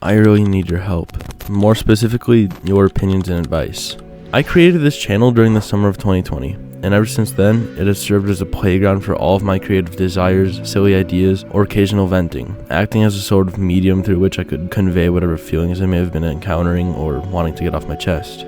I really need your help. More specifically, your opinions and advice. I created this channel during the summer of 2020, and ever since then, it has served as a playground for all of my creative desires, silly ideas, or occasional venting, acting as a sort of medium through which I could convey whatever feelings I may have been encountering or wanting to get off my chest.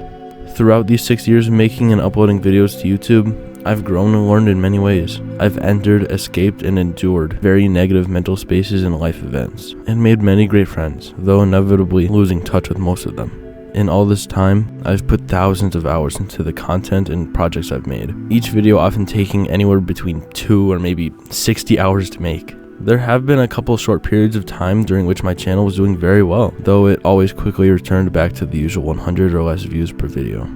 Throughout these 6 years of making and uploading videos to YouTube, I've grown and learned in many ways. I've entered, escaped, and endured very negative mental spaces and life events, and made many great friends, though inevitably losing touch with most of them. In all this time, I've put thousands of hours into the content and projects I've made, each video often taking anywhere between 2 or maybe 60 hours to make. There have been a couple short periods of time during which my channel was doing very well, though it always quickly returned back to the usual 100 or less views per video.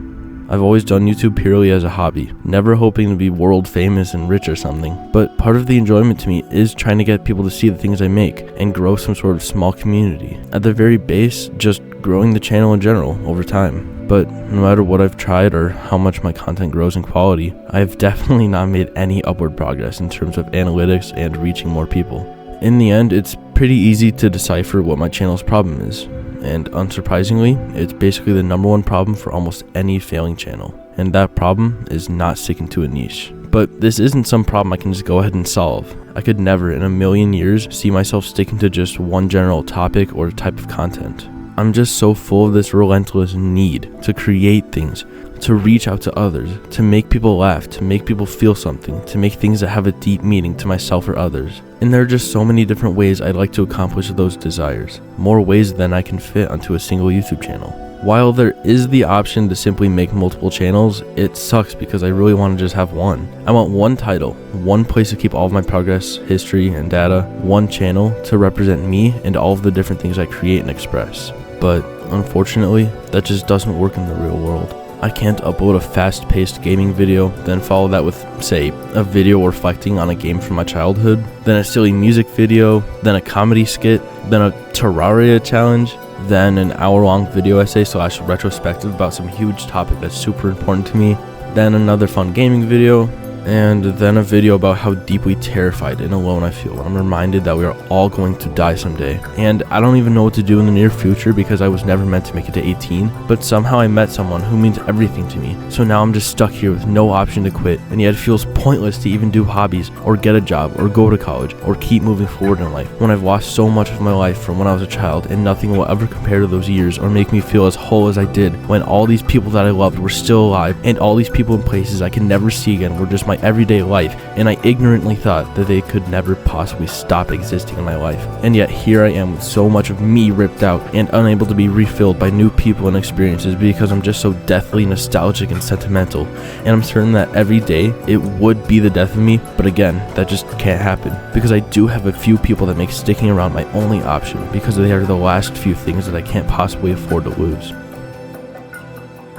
I've always done YouTube purely as a hobby, never hoping to be world famous and rich or something, but part of the enjoyment to me is trying to get people to see the things I make and grow some sort of small community. At the very base, just growing the channel in general over time. But no matter what I've tried or how much my content grows in quality, I've definitely not made any upward progress in terms of analytics and reaching more people. In the end, it's pretty easy to decipher what my channel's problem is. And unsurprisingly, it's basically the number one problem for almost any failing channel. And that problem is not sticking to a niche. But this isn't some problem I can just go ahead and solve. I could never in a million years see myself sticking to just one general topic or type of content. I'm just so full of this relentless need to create things, to reach out to others, to make people laugh, to make people feel something, to make things that have a deep meaning to myself or others. And there are just so many different ways I'd like to accomplish those desires, more ways than I can fit onto a single YouTube channel. While there is the option to simply make multiple channels, it sucks because I really want to just have one. I want one title, one place to keep all of my progress, history, and data, one channel to represent me and all of the different things I create and express. But unfortunately, that just doesn't work in the real world. I can't upload a fast-paced gaming video, then follow that with, say, a video reflecting on a game from my childhood, then a silly music video, then a comedy skit, then a Terraria challenge, then an hour-long video essay / retrospective about some huge topic that's super important to me, then another fun gaming video, and then a video about how deeply terrified and alone I feel when I'm reminded that we are all going to die someday. And I don't even know what to do in the near future because I was never meant to make it to 18, but somehow I met someone who means everything to me. So now I'm just stuck here with no option to quit, and yet it feels pointless to even do hobbies, or get a job, or go to college, or keep moving forward in life when I've lost so much of my life from when I was a child, and nothing will ever compare to those years or make me feel as whole as I did when all these people that I loved were still alive, and all these people in places I can never see again were just my everyday life, and I ignorantly thought that they could never possibly stop existing in my life. And yet here I am with so much of me ripped out and unable to be refilled by new people and experiences because I'm just so deathly nostalgic and sentimental, and I'm certain that every day it would be the death of me, but again, that just can't happen because I do have a few people that make sticking around my only option because they are the last few things that I can't possibly afford to lose.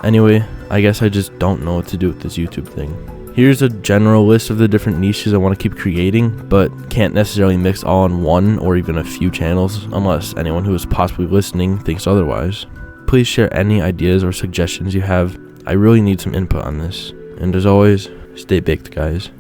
Anyway, I guess I just don't know what to do with this YouTube thing. Here's a general list of the different niches I want to keep creating, but can't necessarily mix all in one or even a few channels unless anyone who is possibly listening thinks otherwise. Please share any ideas or suggestions you have. I really need some input on this. And as always, stay baked, guys.